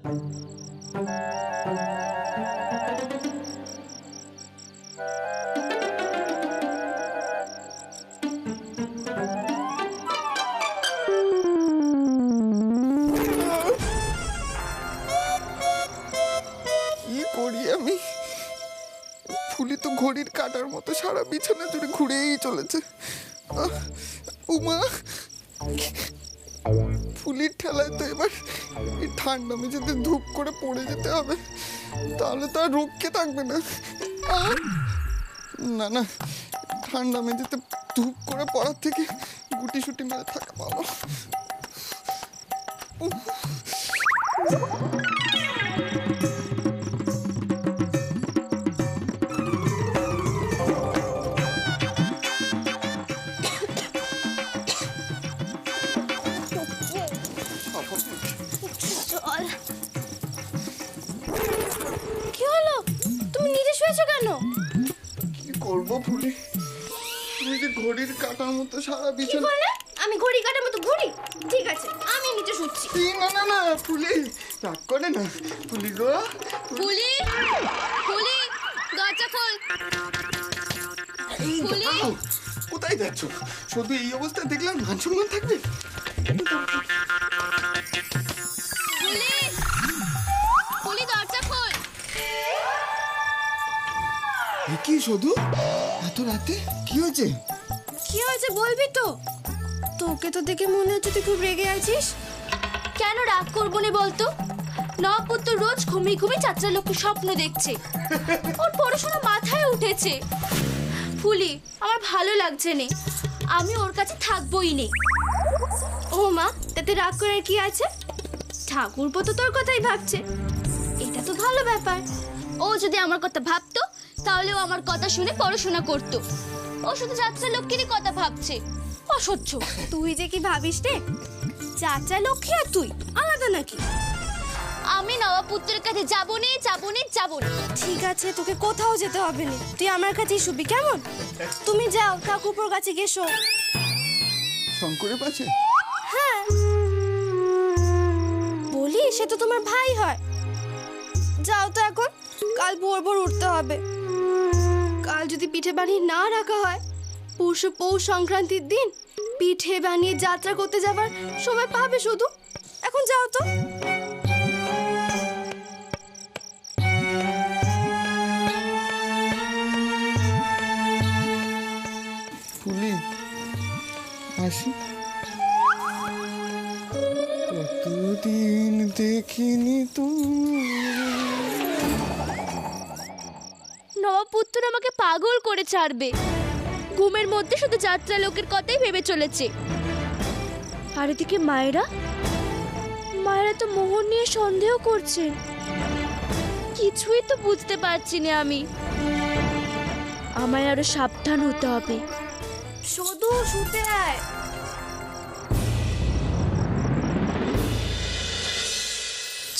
ফুলি তো ঘড়ির কাঁটার মতো সারা বিছানা জুড়ে ঘুরেই চলেছে। উমা, ফুলির ঠেলায় তো এবার এই ঠান্ডা মেঝেতে ধূপ করে পড়ে যেতে হবে, তাহলে তো আর রক্ষে থাকবে না। না না, ঠান্ডা মেঝেতে ধূপ করে পড়ার থেকে গুটি সুটি মেরে থাকা ভালো। কি হলো? তুমি নিজে শুয়েছো কেন? কি করবো ফুলি, তুমি যে ঘড়ির কাঁটার মতো সারা কি বিছানা। বলে? আমি ঘড়ি কাটার মতো ঘুরি? ঠিক আছে, আমি নিচে শুচ্ছি। না না না ফুলি, রাগ করে না ফুলি গো। ফুলি, ফুলি, দরজা খোল। এই ফুলি, দাঁড়াও, কোথায় যাচ্ছ? শুধু এই অবস্থায় দেখলাম মান সম্মান থাকবে? ফুলি, ফুলি, দরজা খোল। কি শুধু এত রাতে কি হয়েছে? কি হয়েছে বলবি তো? তোকে তো দেখে মনে হচ্ছে তুই খুব রেগে আছিস। কেন রাগ করবো না বলতো? নপুত্র রোজ ঘুমিয়ে ঘুমিয়ে চাচা লোককে স্বপ্ন দেখছে, ওর পড়াশোনা মাথায় উঠেছে। ফুলি, আমার ভালো লাগছে না, আমি ওর কাছে থাকবোই নে। ও মা, তাতে রাগ করার কি আছে? ঠাকুরপো তো তোর কথাই ভাবছে, এটা তো ভালো ব্যাপার। ও যদি আমার কথা ভাবতো তাহলে ও আমার কথা শুনে পড়াশোনা করতো। ও শুধু চাচা লক্ষ্মীরই কথা ভাবছে, অসহ্য। তুই যে কি ভাবিস রে? চাচা লক্ষ্মী আর তুই আলাদা নাকি? আমি নবাবপুত্রের কাছে যাবো নে, যাবো নে, যাবো নে। ঠিক আছে, তোকে কোথাও যেতে হবে না, তুই আমার কাছেই শুবি, কেমন? তুমি যাও ঠাকুরপোর কাছে গেছো। শঙ্করের পাশে? হ্যাঁ। বলি, সে তো তোমার ভাই হয়। যাও তো এখন, কাল ভোর ভোর উঠতে হবে। কাল যদি পিঠে বানিয়ে না রাখা হয়, পরশু পৌষ সংক্রান্তির দিন পিঠে বানিয়ে যাত্রা করতে যাবার সময় পাবে শুধু। এখন যাও তো। ফুলি, আসি। কতদিন দেখিনি তুমি। নবাবপুত্র আমাকে পাগল করে ছাড়বে, ঘুমের মধ্যে শুধু যাত্রা লোকের কথাই ভেবে চলেছে। আর এদিকে মায়েরা তো মোহন নিয়ে সন্দেহ করছে। কিছুই তো বুঝতে পারছি না আমি। আমায় আরো সাবধান হতে হবে। শুধু শুতে আয়।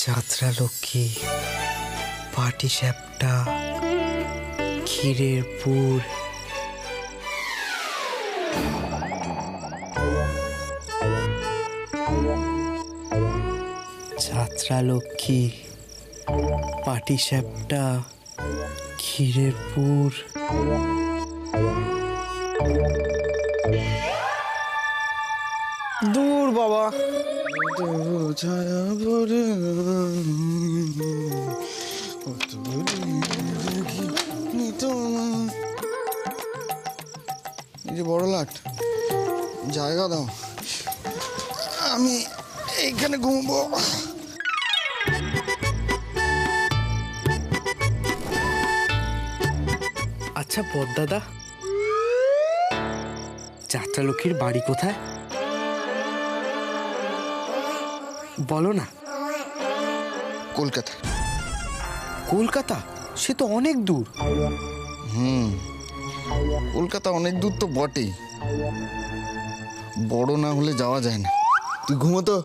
যাত্রা লক্ষ্মী, পাটি সাপটা, ক্ষীরের পুর, যাত্রা লক্ষ্মী, পাটি সাপটা, ক্ষীরের পুর। দূর বাবা, ছায়া ভরে এই যে বড় লাট, জায়গা দাও, আমি এইখানে ঘুমবো। আচ্ছা পদ্মাদা, যাত্রা লক্ষ্মীর বাড়ি কোথায় বলো না? কলকাতা। কলকাতা? সে তো অনেক দূর। কলকাতা অনেক দূর তো বটেই, বড় না হলে যাওয়া যায় না। তুই ঘুমো তো।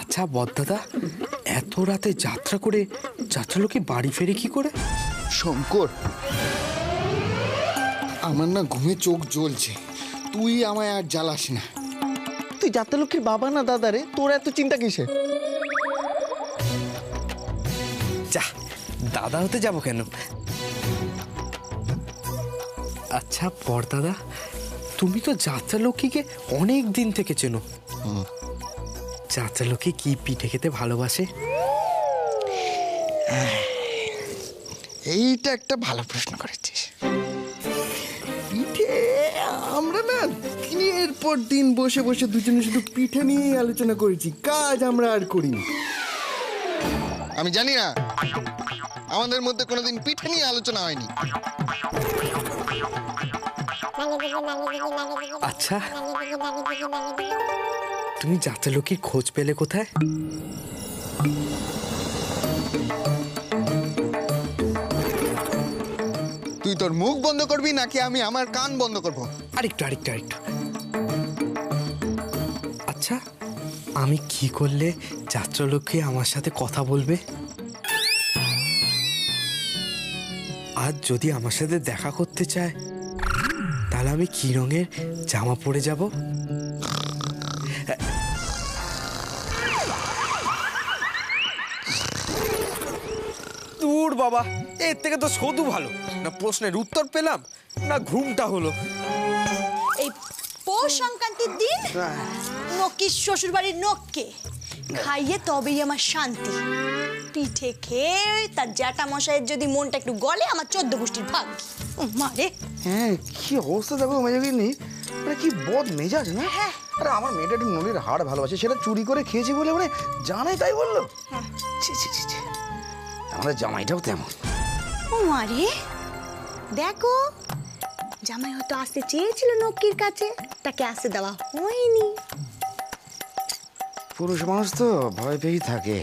আচ্ছা বদ্দাদা, এত রাতে যাত্রা করে যাত্রা লোকে বাড়ি ফেরে কি করে? শঙ্কর, আমার না ঘুমে চোখ জ্বলছে, তুই আমায় আর জ্বালাস না। তো তুই যাত্রা লক্ষ্মীর বাবা না দাদা রে, তোর এত চিন্তা কিসের? যা, দাদা হতে যাব কেন? আচ্ছা বড়দাদা, তুমি তো যাত্রা লক্ষ্মীকে অনেক দিন থেকে চেনো। যাত্রা লক্ষ্মী কি পিঠে খেতে ভালোবাসে? এইটা একটা ভালো প্রশ্ন করেছিস। পিঠে আমরা না দিনের পর দিন বসে বসে দুজনে শুধু পিঠে নিয়েই আলোচনা করেছি, কাজ আমরা আর করিনি। আমি জানি না, আমাদের মধ্যে কোনোদিন পিঠে নিয়ে আলোচনা হয়নি। আচ্ছা, তুমি যাত্রা লক্ষ্মীর খোঁজ পেলে কোথায়? তুই তোর মুখ বন্ধ করবি নাকি আমি আমার কান বন্ধ করব? আরেকটু। আচ্ছা, আমি কি করলে যাত্রা লক্ষ্মী আমার সাথে কথা বলবে? আজ যদি আমার সাথে দেখা করতে চায়, তাহলে আমি কি রঙের জামা পরে যাব? দূর বাবা, এর থেকে তো শুধু ভালো না প্রশ্নের উত্তর পেলাম, না ঘুমটা হলো। এই পৌষ সংক্রান্তির দিন নক্কির শ্বশুর বাড়ির নখকে খাইয়ে তবেই আমার শান্তি। পিঠে খেয়ে তার জ্যাঠা মশাইয়ের যদি মনটা একটু গলে, আমার 14 গোষ্ঠীর ভাগ্য। মারে হ্যাঁ, কি অবস্থা দেখো মেজাগিনি, মানে কি বদ মেজাজ না? হ্যাঁ। আরে আমার মেয়েটা একটু নলির হাড় ভালোবাসে, সেটা চুরি করে খেয়েছি বলে মানে জানে তাই বললো। ছি ছি ছি ছি, আমাদের জামাইটাও তেমন। ও মারে, দেখো জামাই হয়তো আসতে চেয়েছিল নক্কির কাছে, তাকে আসতে দেওয়া হয়নি। পুরুষ মানুষ তো ভয় পেয়েই থাকে,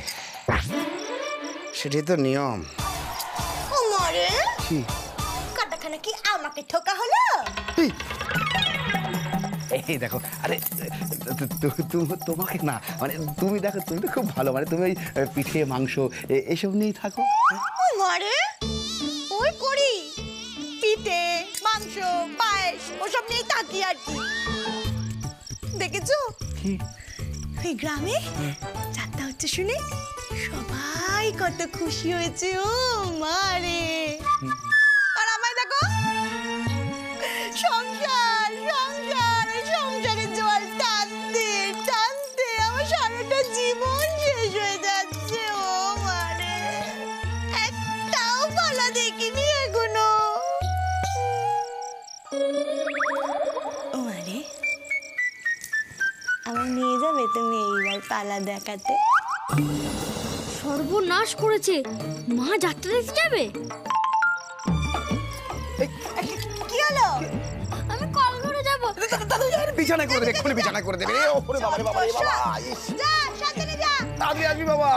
সেটাই তো নিয়ম। ও মারে, কি কাটাখানা কি আমাকে ঠোকা হলো? এই দেখো, আরে তোমাকে না, মানে তুমি দেখো, তুমি তো খুব ভালো, মানে তুমি ওই পিঠে মাংস এসব নিয়েই থাকো। ওই মারে, ওই করি পিঠে মাংস পায়েস ওসব নিয়েই থাকি আর কি। দেখেছো এই গ্রামে যাত্রা হচ্ছে শুনে সবাই কত খুশি হয়েছে। ও মারে, আর আমায় দেখো, সংসার সংসার সংসারের জল টানতে টানতে আমার সারাটা জীবন শেষ হয়ে যাচ্ছে। ও মারে, একটাও পালা দেখিনি এখনো। ও মারে, আমার নিয়ে যাবে তুমি এইবার পালা দেখাতে? সর্বনাশ করেছে, মা যাত্রা দেখতে যাবে? কি হলো? আমি কল করে যাবো। বিছানায় করে দেবে, এক্ষুনি বিছানায় করে দেবে। ওরে বাবা রে বাবা রে বাবা, যা সাবধানে যা। তাড়াতাড়ি আসবি বাবা।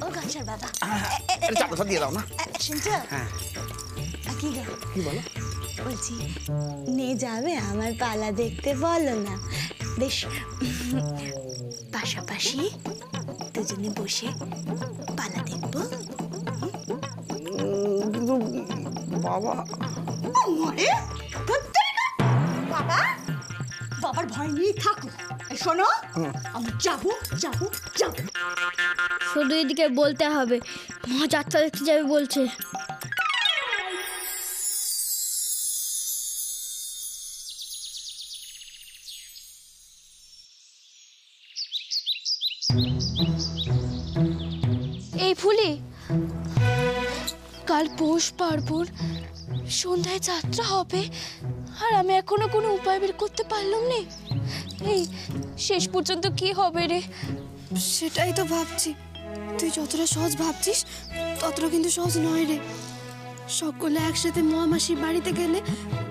ও গাছের বাবা, এটা চাপটা দিয়ে দাও না। শুনছো? হ্যাঁ। কি গো? কি বলো? বলছি নিয়ে যাবে আমার পালা দেখতে, বলো না? বেশ পাশাপাশি দুজনে বসে পালা দেখবো। কিন্তু বাবা, মরে বাবা, বাবার ভয় নিয়ে থাকো। এই শোনো, আমি যাবো যাবো যাবো। শুধু এদিকে বলতে হবে মা যাত্রা দেখতে যাবে বলছে। এই ফুলি, কাল পৌষ পার্বণ, সন্ধ্যায় যাত্রা হবে, আর আমি এখনো কোনো উপায় বের করতে পারলাম না। এই শেষ পর্যন্ত কি হবে রে? সেটাই তো ভাবছি, তুই যতটা সহজ ভাবছিস ততটা কিন্তু সহজ নয় রে। সকলে একসাথে মহামাসির বাড়িতে গেলে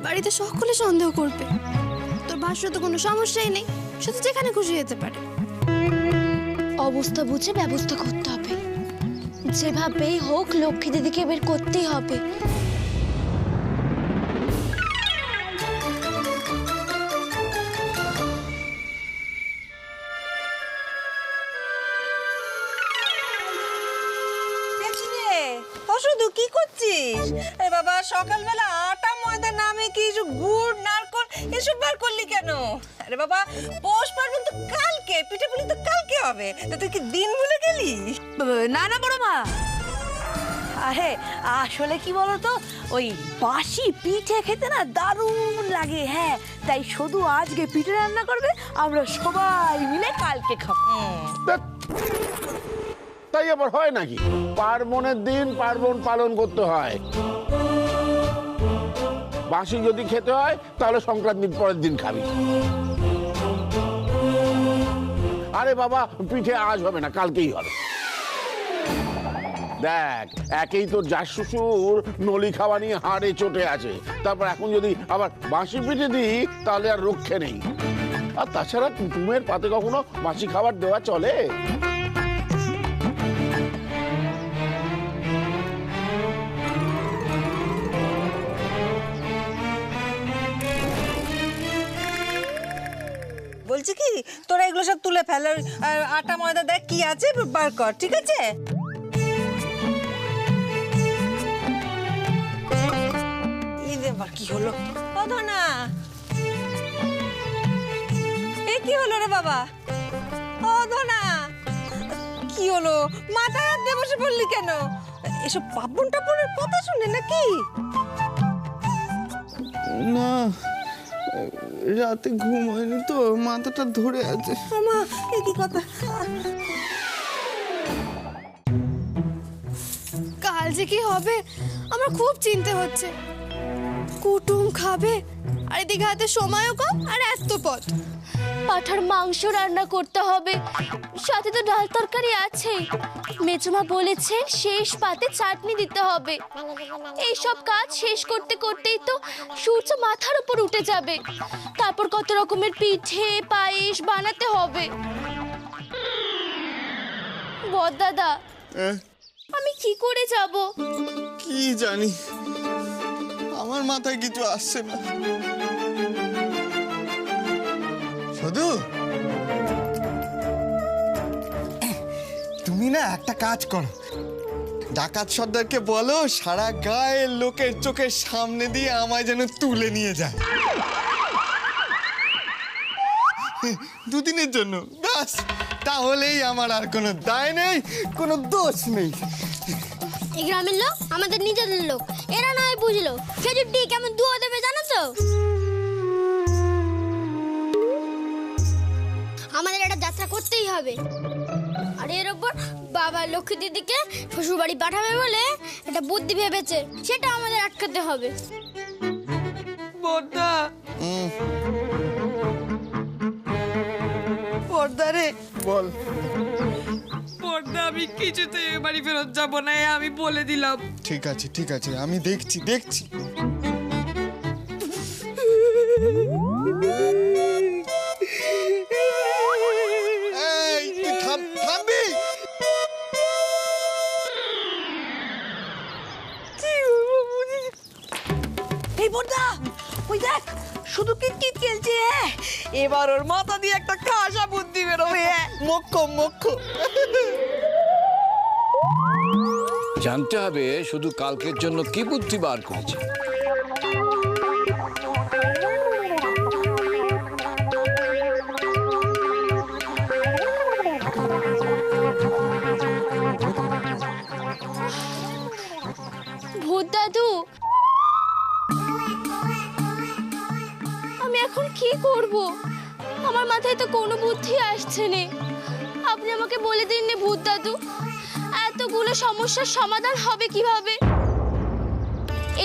বাড়িতে সকলে সন্দেহ করবে। তোর ভাষ্য তো কোনো সমস্যাই নেই, শুধু যেখানে খুশি যেতে পারে। অবস্থা বুঝে ব্যবস্থা করতে হবে, যেভাবেই হোক লক্ষ্মী দিদিকে বের করতেই হবে। শুধু কি করছিস? এ বাবা, সকালবেলা আটা ময়দা নামে কি গুড় নারকল এসব বার করলি কেন? আরে বাবা, পৌষ পার্বণ তো কালকে, পিঠে পুলি তো কালকে হবে, তা তুই কি দিন ভুলে গেলি? না না বড় মা, আরে আসলে কি বলতো, ওই বাসি পিঠে খেতে না দারুণ লাগে। হ্যাঁ, তাই শুধু আজকে পিঠে রান্না করবে, আমরা সবাই মিলে কালকে খাবো। ধ্যাৎ, তাই আবার হয় নাকি? পার্বণের দিন পার্বণ পালন করতে হয়। বাসি যদি খেতে হয় তাহলে সংক্রান্তির পরের দিন খাবি। আরে বাবা, পিঠে আজ হবে না, কালকেই হবে। দেখ, একেই তোর যা শ্বশুর নলি খাওয়া নিয়ে হাড়ে চটে আছে, তারপর এখন যদি আবার বাসি পিঠে দিই তাহলে আর রক্ষে নেই। আর তাছাড়া কুটুমের পাতে কখনো বাসি খাবার দেওয়া চলে? বলছি কি, তোরা এগুলো সব তুলে ফেল, আর আটা ময়দা দেখ কি আছে বার কর, ঠিক আছে? এবার কি হলো? ও ধনা, এ কি হলো রে বাবা? ও ধনা, কি হলো? মাথায় হাত দিয়ে বসে পড়লি কেন? এসব পাপন টাপনের কথা শুনে নাকি? না, রাতে ঘুম হয়নি তো, মাথাটা ধরে আছে। মা, এ কি কথা? কাল যে কি হবে আমার খুব চিন্তা হচ্ছে। কুটুম খাবে, আর এদিকে হাতে সময়ও কম, আর এত পথ। পাঠার মাংস রান্না করতে হবে, সাথে তো ডাল তরকারি আছেই। মেজমা বলেছে শেষ পাতে চাটনি দিতে হবে। এইসব কাজ শেষ করতে করতেই তো সূর্য মাথার উপর উঠে যাবে। তারপর কত রকমের পিঠে পায়েস বানাতে হবে। বড়দাদা, আমি কি করে যাব? কি জানি, আমার মাথায় কিছু আসছে না। শুধু তুমি না একটা কাজ করো, ডাকাত সর্দারকে বলো সারা গায়ের লোকের চোখের সামনে দিয়ে আমায় যেন তুলে নিয়ে যায় দুদিনের জন্য, ব্যাস। তাহলেই আমার আর কোনো দায় নেই, কোনো দোষ নেই। এই গ্রামের লোক আমাদের নিজেদের লোক, এরা নয় বুঝলো। খেজুরটি কেমন দুয়া দেবে জানো তো? আমাদের একটা যাত্রা করতেই হবে। আর এর ওপর বাবা লক্ষ্মী দিদিকে শ্বশুর বাড়ি পাঠাবে বলে একটা বুদ্ধি ভেবেছে, সেটা আমাদের আটকাতে হবে। বড়দা, বড়দা রে, বল। বড়দা, আমি কিছুতে বাড়ি ফেরত যাবো না, আমি বলে দিলাম। ঠিক আছে, ঠিক আছে, আমি দেখছি দেখছি। এই, তুই থামবি? এই বড়দা, ওই দেখ শুধু কিটকিট খেলছে। এবার ওর মাথা দিয়ে একটা খাসা বুদ্ধি বেরোবে। মক্ষ জানতে হবে শুধু কালকের জন্য কি বুদ্ধি বার করেছে। ভূত দাদু, আমি এখন কি করব? আমার মাথায় তো কোনো বুদ্ধি আসছে না। আপনি আমাকে বলে দিন না ভূত দাদু, এতগুলো সমস্যার সমাধান হবে কিভাবে?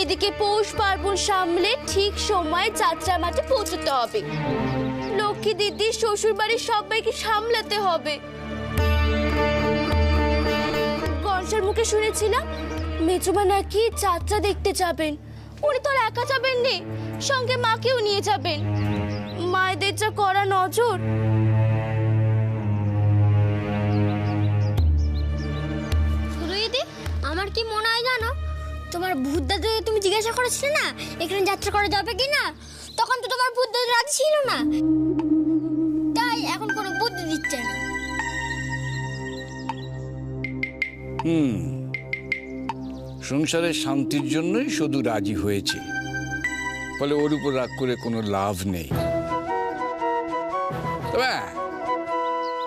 এদিকে পৌষ পার্বণ সামলে ঠিক সময় যাত্রা মাঠে পৌঁছতে হবে। লক্ষ্মী দিদি শ্বশুর বাড়ির সবাইকে সামলাতে হবে। গনসার মুখে শুনেছিলাম মেজমা নাকি যাত্রা দেখতে যাবেন। উনি তো আর একা যাবেন নে, সঙ্গে মাকেও নিয়ে যাবেন। মায়েদের যা করা নজর। দিদি, আমার কি মনে হয় জানো, তোমার ভূত দাদু তুমি জিজ্ঞাসা করেছিলে না এখানে যাত্রা করা যাবে কি না, তখন তো তোমার ভূত দাদু রাজি ছিল না, তাই এখন কোনো বুদ্ধি দিচ্ছে না। সংসারের শান্তির জন্যই শুধু রাজি হয়েছে, ফলে ওর উপর রাগ করে কোনো লাভ নেই। তবে হ্যাঁ,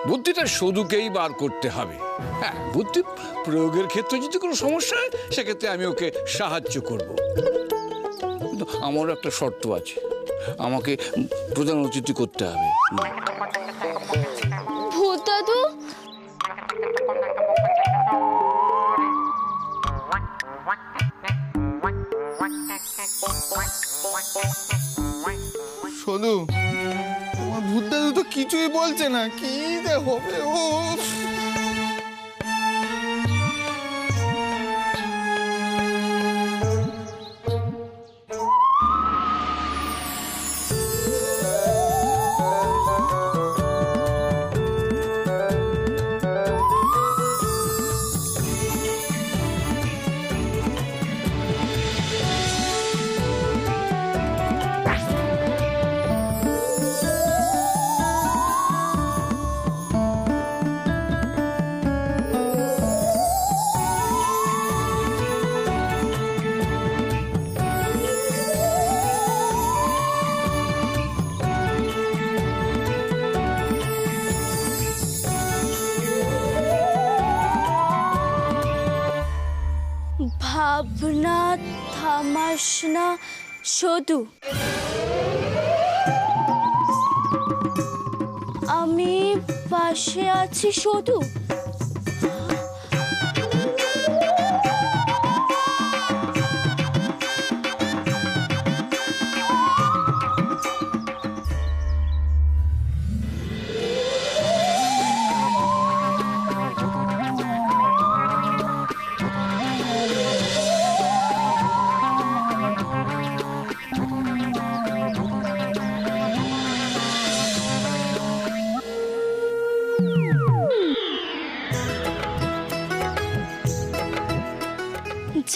বুদ্ধিটা সদুকেই বার করতে হবে। হ্যাঁ, বুদ্ধি প্রয়োগের ক্ষেত্রে যদি কোনো সমস্যা হয় সেক্ষেত্রে আমি ওকে সাহায্য করব। কিন্তু আমারও একটা শর্ত আছে, আমাকে প্রধান অতিথি করতে হবে। ভূত দাদু, শোনো, তোমার ভূত দাদু তো কিছুই বলছে না, কি যে হবে। ও ভাবনা থামাস না সদু, আমি পাশে আছি সদু।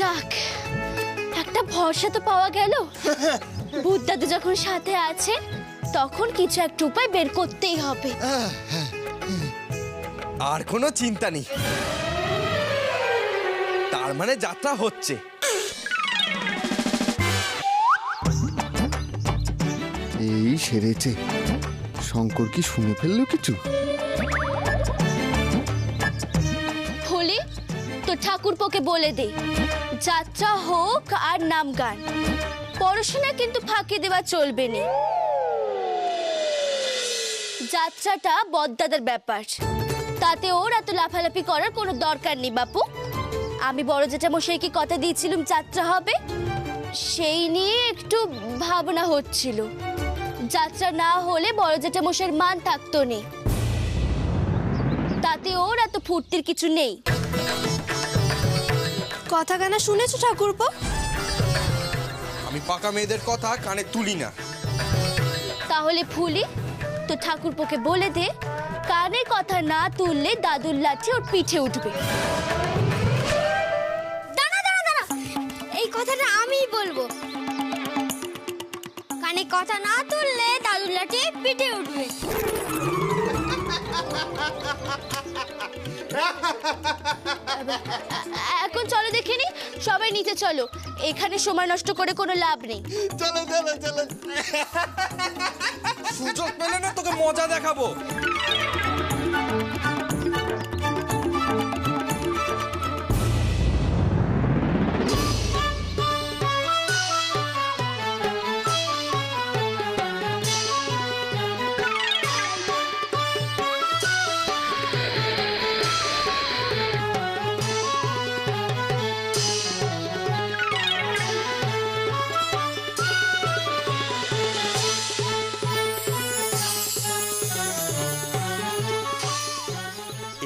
যাক, একটা ভরসা তো পাওয়া গেল। ভূত দাদু যখন সাথে আছে তখন কিছু একটা উপায় বের করতেই হবে। আর কোনো চিন্তা নেই, তার মানে যাত্রা হচ্ছে। এই সেরেছে, শঙ্কর কি শুনে ফেললো কিছু? হলি তো ঠাকুরপোকে বলে দে, যাত্রা হোক আর নাম গান, পড়াশোনা কিন্তু ফাঁকি দেওয়া চলবে না। যাত্রাটা বদ্দাদার ব্যাপার, তাতে ওর এত লাফালাফি করার কোনো দরকার নেই বাপু। আমি বড় জেঠামশাইকে কথা দিয়েছিলাম যাত্রা হবে, সেই নিয়ে একটু ভাবনা হচ্ছিল। যাত্রা না হলে বড় জেঠামশাইয়ের মান থাকতো না, তাতে ওর এত ফুর্তির কিছু নেই। কথা কানা শুনেছো ঠাকুরপো? আমি পাকা মেয়েদের কথা কানে তুলি না। তাহলে ফুলি তো ঠাকুরপোকে বলে দে, কানে কথা না তুললে দাদুর লাঠি ওর পিঠে উঠবে। দাঁড়া দাঁড়া দাঁড়া, এই কথাটা আমিই বলবো। কানে কথা না তুললে দাদুর লাঠি পিঠে উঠবে। এখন চলো দেখিনি, সবাই নিচে চলো, এখানে সময় নষ্ট করে কোনো লাভ নেই। চলো চলো চলো। সুযোগ পেলে না তোকে মজা দেখাবো।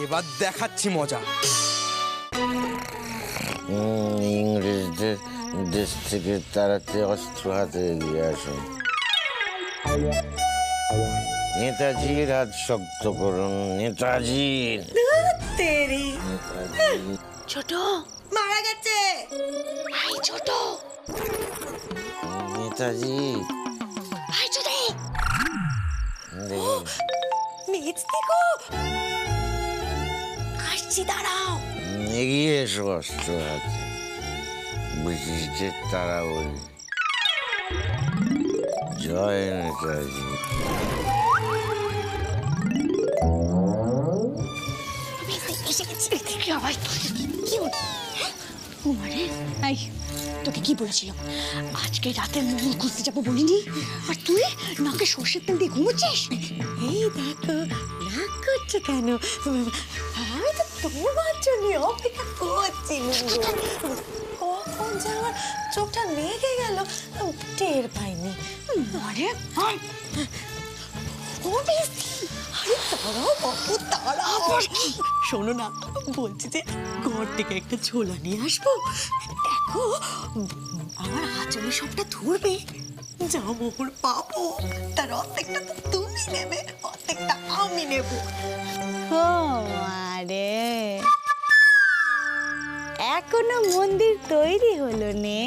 এবার দেখাচ্ছি মজা। ইংরেজদের দেশ থেকে তাড়াতে অস্ত্র হাতে এগিয়ে আসুন। নেতাজির হাত শক্ত করুন, নেতাজির। ছোট মারা গেছে। ভাই, ছোট নেতাজি ভাই, ছোট মিষ্টি গো, আসছি, দাঁড়াও। এগিয়ে এসো অস্ত্র হাতে, ব্রিটিশদের তাড়া বলি। জয় নেতাজি। এই তোকে কি বলেছিলাম আজকে রাতে মহল খুঁজতে যাবো বলিনি, আর তুই নাকে সর্ষের তেল দিয়ে ঘুমোচ্ছিস। এই দেখো রাগ করছো কেন? আমি তো তোমার জন্য অপেক্ষা করছিলাম। কখন যে আমার চোখটা লেগে গেল টের পাইনি। আরে শোনো না, বলছি যে ঘর থেকে একটা ছোলা নিয়ে আসবো। দেখো আমার আঁচলে সবটা ধরবে, যা মোহর পাবো তার অর্ধেকটা তো তুমি নেবে, অর্ধেকটা আমি নেব। আরে এখনো মন্দির তৈরি হলো নে,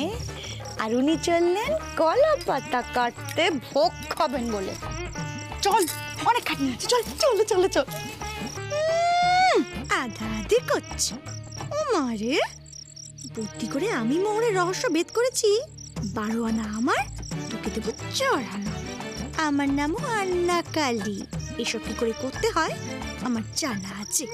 আর উনি চললেন কলা পাতা কাটতে ভোগ খাবেন বলে। চল অনেক খাটনি আছে, চল চলো চলো চল। আধা আধি করছে ও মারে, বুদ্ধি করে আমি মোহরের রহস্য ভেদ করেছি। 12 আনা আমার, তোকে দেবো 4 আনা। আমার নামও আন্না কালী। এসব কি করে করতে হয় আমার জানা আছে।